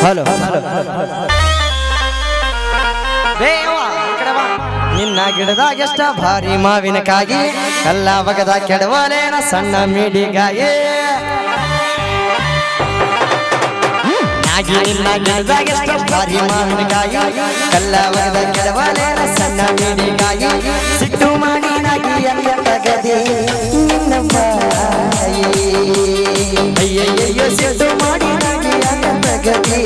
Hello ನಿನ್ನ ಗಿಡದಾಗೆಷ್ಟ ಭಾರಿ ಮಾವಿನಕಾಯಿ ಕಲ್ಲ ಬಗದ ಕೆಡವಲೇನ ಸಣ್ಣ ಮೀಡಿಗಾಯಿ ನಿನ್ನ ಗಿಡದಾಗೆಷ್ಟ ಭಾರಿ ಮಾವಿನಕಾಯಿ ಕಲ್ಲ ಬಗದ ಕೆಡವಲೇನ ಸಣ್ಣ ಮೀಡಿಗಾಯಿ ಸಿಟ್ಟು ಮಾಡಿ ನಾಗಿ ಅಂಗ ತಗದೆ ನಿನ್ನ ಬಾಯಿ ಅಯ್ಯಯ್ಯೋ ಸಿಟ್ಟು ಮಾಡಿ ನಾಗಿ ಅಂಗ ತಗದೆ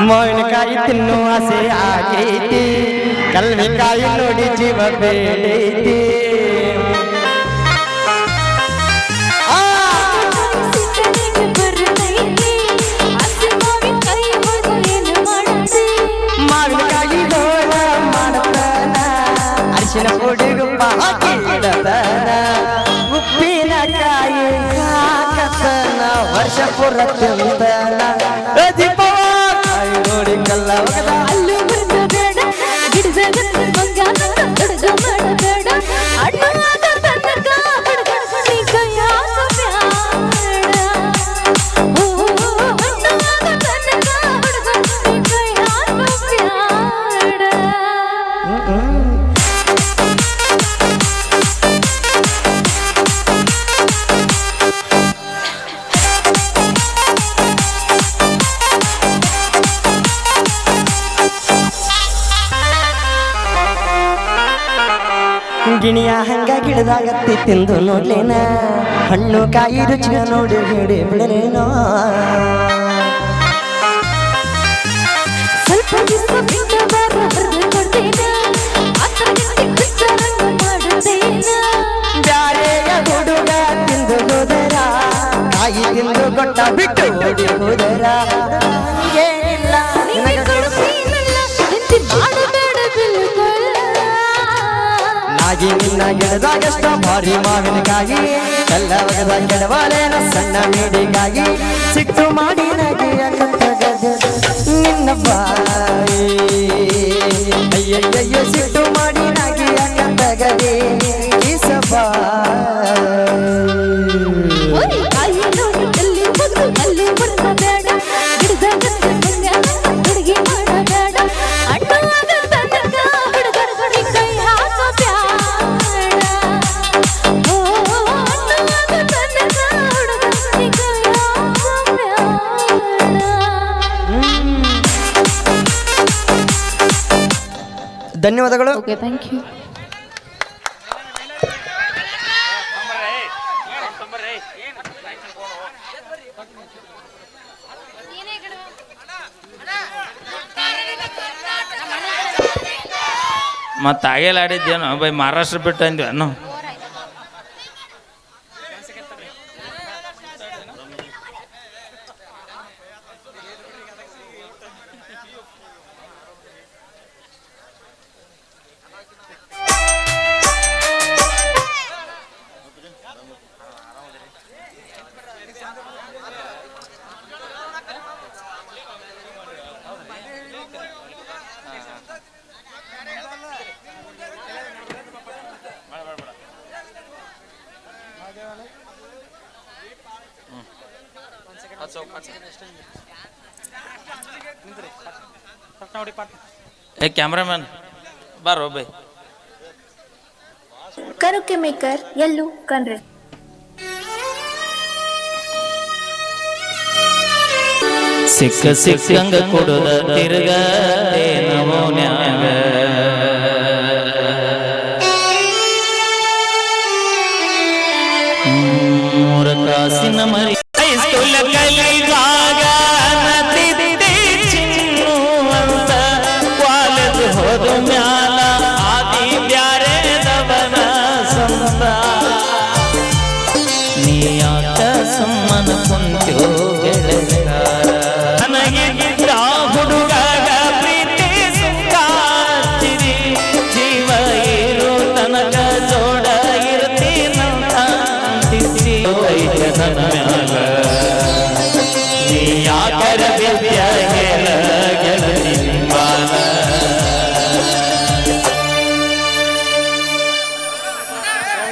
ಮಾವಿನಕಾಯಿ ತಿನ್ನು ಆಸೆ ಆಗೈತಿ ಕಲ್ವಿಕಾಯಿ ನೋಡಿ ಜೀವ ಬೇಡೈತಿ ಮಾವಿನಕಾಯಿ ಗೋಳ ಮಾಡತನ ಅರಿಶಿನ ಪುಡಿಗುಪ್ಪ ಹಾಕಿಡತನ ಉಪ್ಪಿನಕಾಯಿ ಹಾಕತನ ವರ್ಷ ಪುರ ತಿಂತನ ನೋಡಿ ಕಲ್ಲ ಅಲ್ಲೂ ಬರದ ಬೇಡ ಗಿಡದ ಬಂಗಾರ ಹುಡುಗ ಮಾಡಬೇಡ ಅಣ್ಣಾಗ ತನಕ ಹುಡುಗ ಕೈಯಾಗ ಬ್ಯಾಡ ಅಣ್ಣಾಗ ತನಕ ಹುಡುಗ ಕೈಯಾಗ ಬ್ಯಾಡ ಗಿಣಿಯ ಹಂಗ ಗಿಡದಾಗತ್ತಿ ತಿಂದು ನೋಡ್ಲೇನ ಹಣ್ಣು ಕಾಯಿ ರುಚಿಯ ನೋಡಿ ಹಿಡಿ ಬಿಡಲೇನೋ ಸ್ವಲ್ಪ ದಿವಸ ಬಿಟ್ಟು ಬರೆದು ಕೊಡ್ತೇನ ಬ್ಯಾರೆಯ ಹುಡುಗ ತಿಂದು ಹೋದರ ಕಾಯಿ ತಿಂದು ಕೊಟ್ಟ ಬಿಟ್ಟು ಓಡಿ ಹೋದರ ಏನಿಲ್ಲ ನಾಗಿ ನಿನ್ನ ಗಿಡದಾಗಷ್ಟ ಭಾರಿ ಮಾವಿನಕಾಯಿ ಕಲ್ಲ ಬಗದ ಕೆಡವಲೇನ ಸಣ್ಣ ಮೀಡಿಗಾಗಿ ಸಿಟ್ಟು ಮಾಡಿ ನಗಿಯ ಕತ್ತಗದ ನಿನ್ನ ಬಾಯಿ ಅಯ್ಯಯ್ಯೋ ಸಿಟ್ಟು ಮಾಡಿ ನಗಿಯ ಕತ್ತಗದೆ ಧನ್ಯವಾದಗಳು. Okay, thank you. ಮತ್ತೆ ಆಗೇಲ ಆಡಿದ್ದೇನೋ ಬೈ ಮಹಾರಾಷ್ಟ್ರ ಬಿಟ್ಟು ಅಂದ್ವೇನು ए कैमरामैन बारो भाई ಕರುಕೆ ಮೇಕರ್ ಎಲ್ಲೂ ಕಣ್ರೆ ಸಿಕ್ಕ ಸಿಕ್ಕಂಗ ಕೊಡುದ ತಿರುಗ ನಮೋನ್ಯಾಗ ಮೂರ ಕಾಸಿನ ಮರಿ ಹೈಸ್ಕೂಲ್ ಕಲಿದಾಗ ನದಿದ್ದೆ ಚಿನ್ನು ಅಂತ ಕಾಲೇಜ್ ಹೋದ ಮ್ಯಾಲ ಆದಿ ಬ್ಯಾ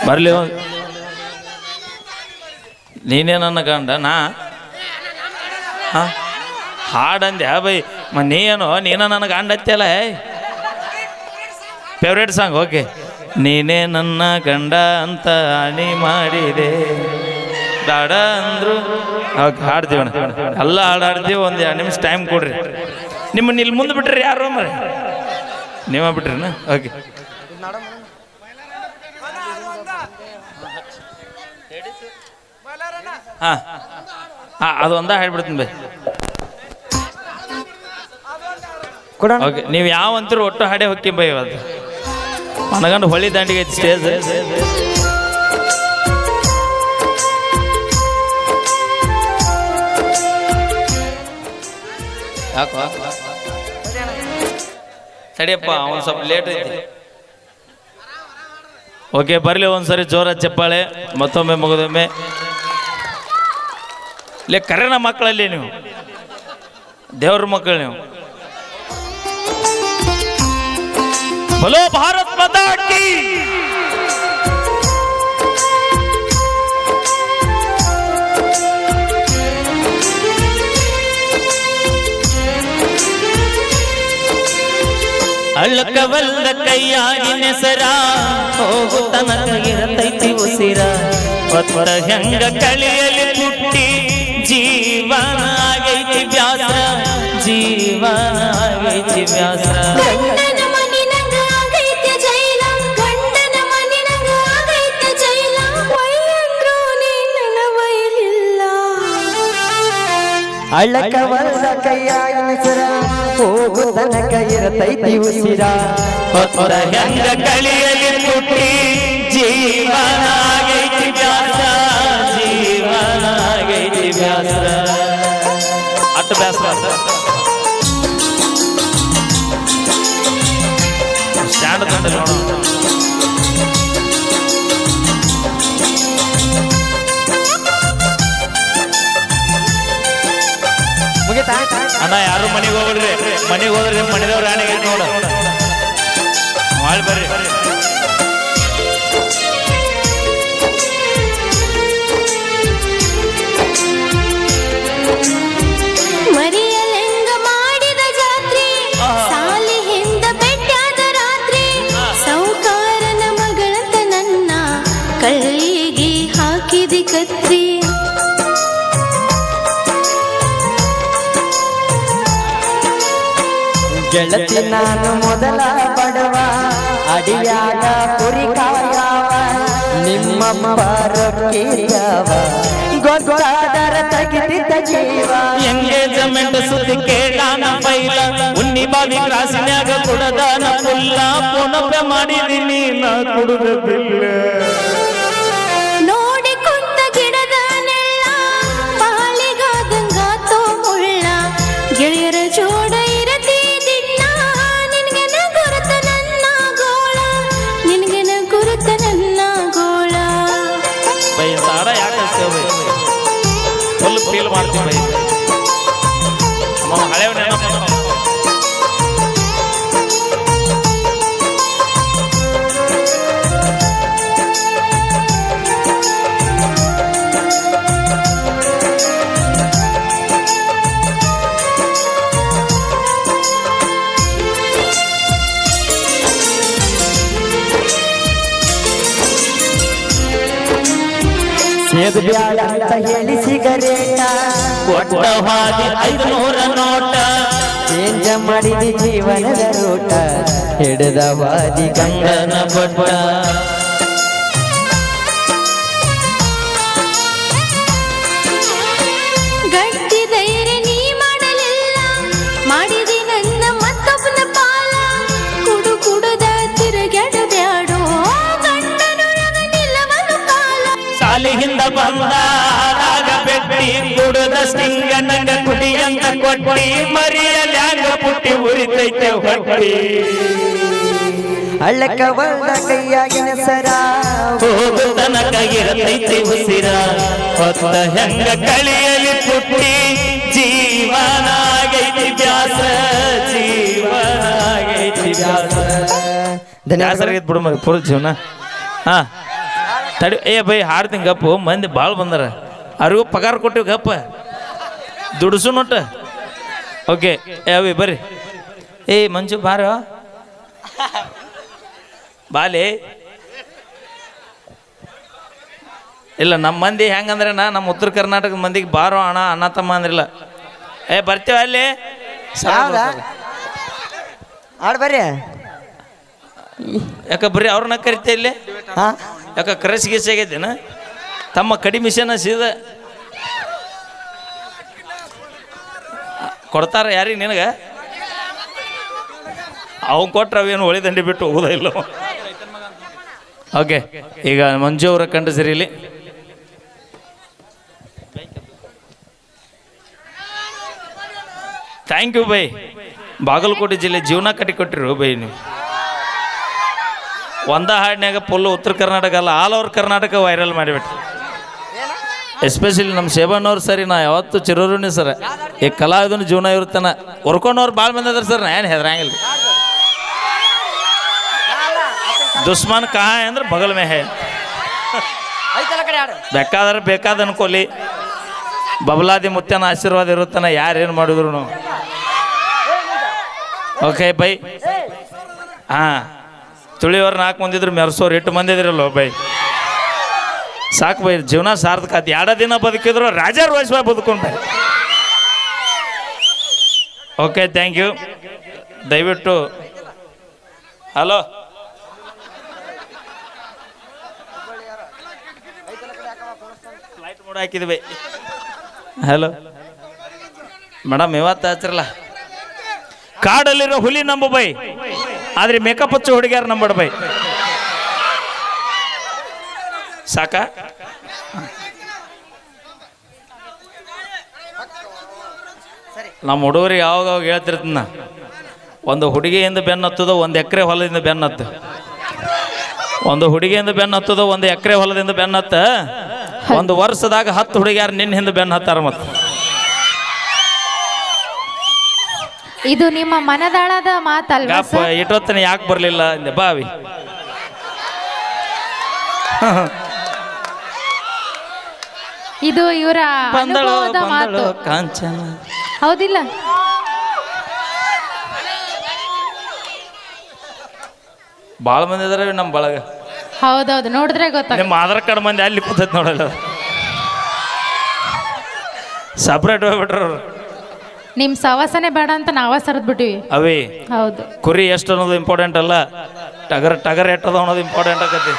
ಬರ್ಲಿ ನೀನೇ ನನ್ನ ಗಂಡ ನಾ ಹಾಂ ಹಾಡಂದ್ಯಾ ಬೈ ನೀ ಏನೋ ನೀನ ನನ್ನ ಗಂಡ ಹತ್ತಿಯಲ್ಲ ಫೇವ್ರೇಟ್ ಸಾಂಗ್ ಓಕೆ ನೀನೇ ನನ್ನ ಗಂಡ ಅಂತ ಅಣಿ ಮಾಡಿದೆ ಬೇಡ ಅಂದ್ರು ಅವಾಗ ಹಾಡ್ತೀವಣ್ಣ ಎಲ್ಲ ಹಾಡಾಡ್ತೀವಿ ಒಂದು 2 ನಿಮಿಷ ಟೈಮ್ ಕೊಡ್ರಿ ನಿಮ್ಮನ್ನ ಇಲ್ಲಿ ಮುಂದೆ ಬಿಟ್ರಿ ಯಾರು ಮರಿ ನೀವ ಬಿಟ್ರಿನ ಓಕೆ ಹಾಂ ಹಾಂ ಅದು ಒಂದ ಹೇಳ್ಬಿಡ್ತೀನಿ ಬೈ ಓಕೆ ನೀವು ಯಾವ ಅಂತೀರು ಒಟ್ಟು ಹಾಡೇ ಹೊಕ್ಕಿ ಬೈ ಅದು ಮನಗಂಡು ಹೊಳಿ ದಾಂಡಿಗೆ ಐತಿ ಸ್ಟೇಜ್ ಯಾಕೋ ಸಡಿಯಪ್ಪ ಅವನು ಸ್ವಲ್ಪ ಲೇಟ್ ಐತಿ ಓಕೆ ಬರಲಿ ಒಂದ್ಸರಿ ಜೋರ ಚಪ್ಪಾಳೆ ಮತ್ತೊಮ್ಮೆ ಮಗದೊಮ್ಮೆ ಲೇ ಕರೆನ ಮಕ್ಕಳಲ್ಲಿ ನೀವು ದೇವ್ರ ಮಕ್ಕಳು ನೀವು बोलो भारत माता की ಅಳ್ಳಕವಲ್ಲ ಕೈಯಾಗಿನ ಸರ ಹೋಗು ತನಕ ಇರತೈತಿ ಉಸಿರ ಒತ್ತ ಹೆಂಗ ಕಳಿಯಲಿ ಪುಟ್ಟಿ ಜೀವನ ಆಗೈತಿ ಬ್ಯಾಸರ ಜೀವನ ಆಗೈತಿ ಬ್ಯಾಸರ ಅಳ್ಳಕವಲ್ಲ ಕೈಯಾಗಿನ ಸರ ಹೋಗು ತನಕ ಇರತೈತಿ ಉಸಿರ ಹೊತ್ತ ಹೆಂಗ ಕಳಿಯಲಿ ಪುಟ್ಟಿ ಜೀವನ ಆಗೈತಿ ಬ್ಯಾಸರ ಜೀವನ ಆಗೈತಿ ಬ್ಯಾಸರ ಅಟ್ಟ ಬ್ಯಾಸರ ಸ್ಟ್ಯಾಂಡ್ ತಂಡ ನೋಡು ಅಣ್ಣ ಯಾರು ಮನೆಗೆ ಹೋಗ್ಬಿಡ್ರಿ ಮನೆಗೆ ಹೋದ್ರಿ ಮನೆದವ್ರ ಆನೆಗೆ ನೋಡ ಮಾಡಿ ಬರ್ರಿ ಮರಿಯಲೆಂಗ ಮಾಡಿದ ಜಾತ್ರೆ ಸಾಲಿ ಹಿಂದ ಬೆಟ್ಟಾದ ರಾತ್ರಿ ಸೌಕಾರನ ಮಗಳಂತ ನನ್ನ ಕೈಗೆ ಹಾಕಿದಿ ಕತ್ರಿ ಗೆಳತಿ ನಾನು ಮೊದಲ ಬಡವ ಅಡಿಯಾಗ ಕುರಿ ಕಾಯವ ನಿಮ್ಮಮ್ಮ ರೊಕ್ಕಿಯವ ಗೊತ್ತಾದರ ತೆಗಿತಿದ್ದ ಜೀವ ಎಂಗೇಜ್ಮೆಂಟ್ ಸುದ್ದಿ ಕೇಳಾನ ಪೈಲ ಉನ್ನಿ ಬಾವಿ ಕ್ರಾಸಿನ್ಯಾಗ ಕುಡದಾನ ಪುಲ್ಲ ಪುನಃ ಮಾಡಿದೀನಿ ನಾ ಕುಡುದ ಬಿಲ್ಲ ನೋಡಿ ಕುಂತ ಗಿಡದ ನೆಳ್ಳ ಬಾಳಿಗಾದಂಗಾತೋ ಮುಳ್ಳ ಗೆಳೆಯರ ಜೋಡ ಇರತಿ ದಿನ ನಿನ್ಗೆನ ಗುರುತ ನನ್ನ ಗೋಳ ನಿನ್ಗೆನ ಗುರುತ ನನ್ನ ಗೋಳ ಬೈ ಸಾರ ಯಾಕೆ ಬೈ ಫುಲ್ ಫೀಲ್ ಮಾಡ್ತೀವಿ ಬೈ ಹಳೆಯ ನೆನಪು ಸೇದು ಬ್ಯಾಡ ಅಂತ ಹೇಳಿ ಸಿಗರೇಟ ಕೊಟ್ಟ ಹಾದಿ 500 ನೋಟ ಚೇಂಜ ಮಾಡಿದಿ ಜೀವನದ ರೂಟ ಹಿಡಿದ ವಾದಿ ಗಂಗನ ಬಟ್ಟ ಗಟ್ಟಿ ಧೈರ್ಯ ನೀ ಮಾಡಲಿಲ್ಲ ಮಾಡಿದಿ ನನ್ನ ಮತ್ತೊಬ್ಬನ ಪಾಲ ಕುಡು ಕುಡುದ ತಿರುಗಾಡ ಬ್ಯಾಡೋ ಗಂಡನೊಳಗ ನಿಲ್ಲವನು ಕಾಲ ಸಾಲಿಹಿಂದ ಬಂದಾಗ ಬೆಟ್ಟಿ ಕುಡದ ಸಿಂಗನಂಗ ಕುಡಿಯಂಗ ಕೊಟ್ಟಿ ಮರಿಯಲ್ಯಾಂಗ ಪುಟ್ಟಿ ಉರಿತೈತೆ ಹೊಟ್ಟಿ ಅಳ್ಳಕವಲ್ಲ ಕೈಯಾಗಿನ ಸರ ಹೋಗು ತನಕ ಇರತೈತಿ ಉಸಿರ ಹೊತ್ತ ಹೆಂಗ ಕಳಿಯಲಿ ಪುಟ್ಟಿ ಜೀವನ ಆಗೈತಿ ಬ್ಯಾಸರ ಜೀವನ ಆಗೈತಿ ಬ್ಯಾಸರ ಧನ್ಯವಾದ ಬ್ಯಾಸರ ಆಗೈತಿ ಬಿಡು ಮಗ ಪೂರ ಜೀವನ ಹಾ ತಡಿ ಏ ಬೈ ಹಾಡ್ತೀನಿ ಗಪ್ಪು ಮಂದಿ ಭಾಳ ಬಂದಾರ ಅವ್ರಿಗೂ ಪಗಾರ ಕೊಟ್ಟಿವಿ ಗಪ್ಪ ದುಡ್ಸು ನೋಟ ಓಕೆ ಅವಿ ಬರ್ರಿ ಏ ಮಂಜು ಬಾರ ಬಾಲಿ ಇಲ್ಲ ನಮ್ಮ ಮಂದಿ ಹೆಂಗಂದ್ರೆ ನಮ್ಮ ಉತ್ತರ ಕರ್ನಾಟಕದ ಮಂದಿಗೆ ಬಾರೋ ಅಣ್ಣ ಅಣ್ಣ ತಮ್ಮ ಅಂದ್ರಿಲ್ಲ ಏ ಬರ್ತೀವ ಅಲ್ಲಿ ಹೌದಾ ಆಡ್ ಬರ್ರಿ ಯಾಕ ಬರ್ರಿ ಅವ್ರನ್ನ ಕರಿತೆ ಇಲ್ಲಿ ಹಾ ಯಾಕ ಕರೆಸಿ ಗಿಸಿ ಆಗೈತೇನ ತಮ್ಮ ಕಡಿಮೆ ಮಿಷನ್ ಸೀದ ಕೊಡ್ತಾರ ಯಾರಿಗೆ ನಿನಗೆ ಅವ್ನು ಕೊಟ್ರೆ ಅವೇನು ಹೊಳಿ ದಂಡಿ ಬಿಟ್ಟು ಹೋಗೋದ ಇಲ್ಲ ಓಕೆ ಈಗ ಮಂಜು ಅವರ ಕಂಡು ಸರಿ ಇಲ್ಲಿ ಥ್ಯಾಂಕ್ ಯು ಬೈ ಬಾಗಲಕೋಟೆ ಜಿಲ್ಲೆ ಜೀವನ ಕಟ್ಟಿಕೊಟ್ಟಿರು ಬೈ ನೀವು ಒಂದ ಹಾಡಿನಾಗ ಫುಲ್ ಉತ್ತರ ಕರ್ನಾಟಕ ಅಲ್ಲ ಆಲ್ ಓವರ್ ಕರ್ನಾಟಕ ವೈರಲ್ ಮಾಡಿಬಿಟ್ರಿ ಎಸ್ಪೆಷಲಿ ನಮ್ಮ ಶೇಬಣ್ಣವ್ರು ಸರಿ ನಾ ಯಾವತ್ತು ಚಿರೋರುಣಿ ಸರ್ ಈ ಕಲಾವಿದನ ಜೀವನ ಇರುತ್ತಾನ ಹೊರ್ಕೊಂಡವ್ರು ಭಾಳ ಮಂದಿ ಅದಾರ ಸರ್ ನಾ ಏನು ಹೆದರಂಗಿಲ್ಲ ದುಶ್ಮನ್ ಕಹಾ ಅಂದ್ರೆ ಬಗಲ್ ಮೇ ಹೇ ಬೇಕಾದ ಅನ್ಕೋಲಿ ಬಬಲಾದಿ ಮುತ್ಯನ ಆಶೀರ್ವಾದ ಇರುತ್ತಾನ ಯಾರೇನು ಮಾಡಿದ್ರು ಓಕೆ ಬೈ ಹಾಂ ತುಳಿಯವ್ರು 4 ಮಂದಿ ಇದ್ರು ಮೆರ್ಸೋರು 8 ಮಂದಿ ಇದ್ರಲ್ಲೋ ಬೈ ಸಾಕು ಬೈ ಜೀವನ ಸಾರ್ಥಕ ಆಯ್ತು 2 ದಿನ ಬದುಕಿದ್ರು ರಾಜ ರೋಹಿಸ್ಬಾಯ್ ಬದುಕೊಂಡು ಬೈ ಓಕೆ ಥ್ಯಾಂಕ್ ಯು ದಯವಿಟ್ಟು ಹಲೋ ಫ್ಲೈಟ್ ಮೋಡ್ ಹಾಕಿದ್ವಿ ಹಲೋ ಮೇಡಮ್ ಇವತ್ತು ಹಚ್ಚಿರಲ್ಲ ಕಾಡಲ್ಲಿರೋ ಹುಲಿ ನಂಬು ಬೈ ಆದ್ರೆ ಮೇಕಪ್ ಹಚ್ಚು ಹುಡುಗಿಯಾರು ನಂಬಡ ಬೈ ಸಾಕ ನಮ್ಮ ಹುಡುಗರಿಗೆ ಯಾವಾಗ ಹೇಳ್ತಿರ್ತೀನ ಒಂದು ಹುಡುಗಿಯಿಂದ ಬೆನ್ನು ಹತ್ತದ 1 ಎಕರೆ ಹೊಲದಿಂದ ಬೆನ್ನು ಹತ್ತು ಒಂದು ಹುಡುಗಿಯಿಂದ ಬೆನ್ನು ಹತ್ತದ 1 ಎಕರೆ ಹೊಲದಿಂದ ಬೆನ್ನು ಹತ್ತ 1 ವರ್ಷದಾಗ 10 ಹುಡುಗಿಯಾರು ನಿನ್ನ ಹಿಂದೆ ಬೆನ್ನು ಹತ್ತಾರ ಮತ್ತು ಇದು ನಿಮ್ಮ ಮನದಾಳದ ಮಾತಲ್ವಾ ಗಾಪ ಇಟ್ಟೊತ್ತನ ಯಾಕೆ ಬರಲಿಲ್ಲ ಅಂದೆ ಬಾವಿ ಇದು ಇವರ ಬಂದಳು ಅನುಭವದ ಮಾತು ಬಂದಳು ಕಾಂಚನ ಹೌದಿಲ್ಲ ಭಾಳ ಮಂದಿ ಇದಾರೆ ನಮ್ಮ ಬಳಗ ಹೌದೌದು ನೋಡಿದ್ರೆ ಗೊತ್ತಾಗ ನಿಮ್ಮ ಆಧಾರ್ ಕಾರ್ಡ್ ಮಂದಿ ಅಲ್ಲಿ ಕೂತೈತೆ ನೋಡಲ್ಲ ಸಪ್ರೇಟ್ ಹೋಗ್ಬಿಟ್ರ ಅವ್ರು ನಿಮ್ ಸವಾಸನೆ ಬೇಡ ಅಂತ ನಾವ ಸರದ್ ಬಿಟ್ಟಿವಿ ಅವೇ ಹೌದು ಕುರಿ ಎಷ್ಟು ಅನ್ನೋದು ಇಂಪಾರ್ಟೆಂಟ್ ಅಲ್ಲ ಟಗರ್ ಎಟ್ಟದ ಅನ್ನೋದು ಇಂಪಾರ್ಟೆಂಟ್ ಆಗತ್ತೆ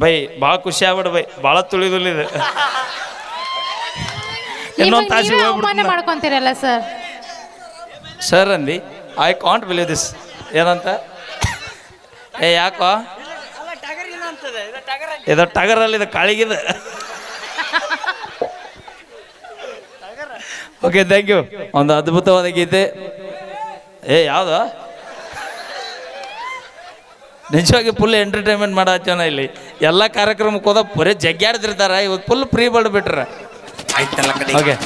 ಬೈ ಭಾಳ ಖುಷಿ ಆಗ್ಬಿಡ ಬೈ ಭಾಳ ತುಳಿದುಲಿದೆ ಇನ್ನೊಂದು ತಾಸಿಗೆ ಹೋಗ್ಬಿಡ್ತೀನಿ ಮಾಡ್ಕೊಂತೀರಲ್ಲ ಸರ್ ಸರ್ ಅಂದಿ ಐ ಕಾಂಟ್ ಬಿಲೀವ್ ದಿಸ್ ಏನಂತ ಏ ಯಾಕೋ ಇದು ಟಗರಲ್ಲಿ ಇದು ಕಾಳಿಗಿದೆ ಓಕೆ ಥ್ಯಾಂಕ್ ಯು ಒಂದು ಅದ್ಭುತವಾದ ಗೀತೆ ಏ ಯಾವ್ದು ನಿಜವಾಗಿ ಫುಲ್ ಎಂಟರ್ಟೈನ್ಮೆಂಟ್ ಮಾಡತ್ತೇನ ಇಲ್ಲಿ ಎಲ್ಲ ಕಾರ್ಯಕ್ರಮಕ್ಕೆ ಹೋದ ಬರೀ ಜಗ್ಗಾಡ್ತಿರ್ತಾರ ಇವತ್ತು ಫುಲ್ ಫ್ರೀ ಬರ್ಡ್ ಬಿಟ್ರ ಓಕೆ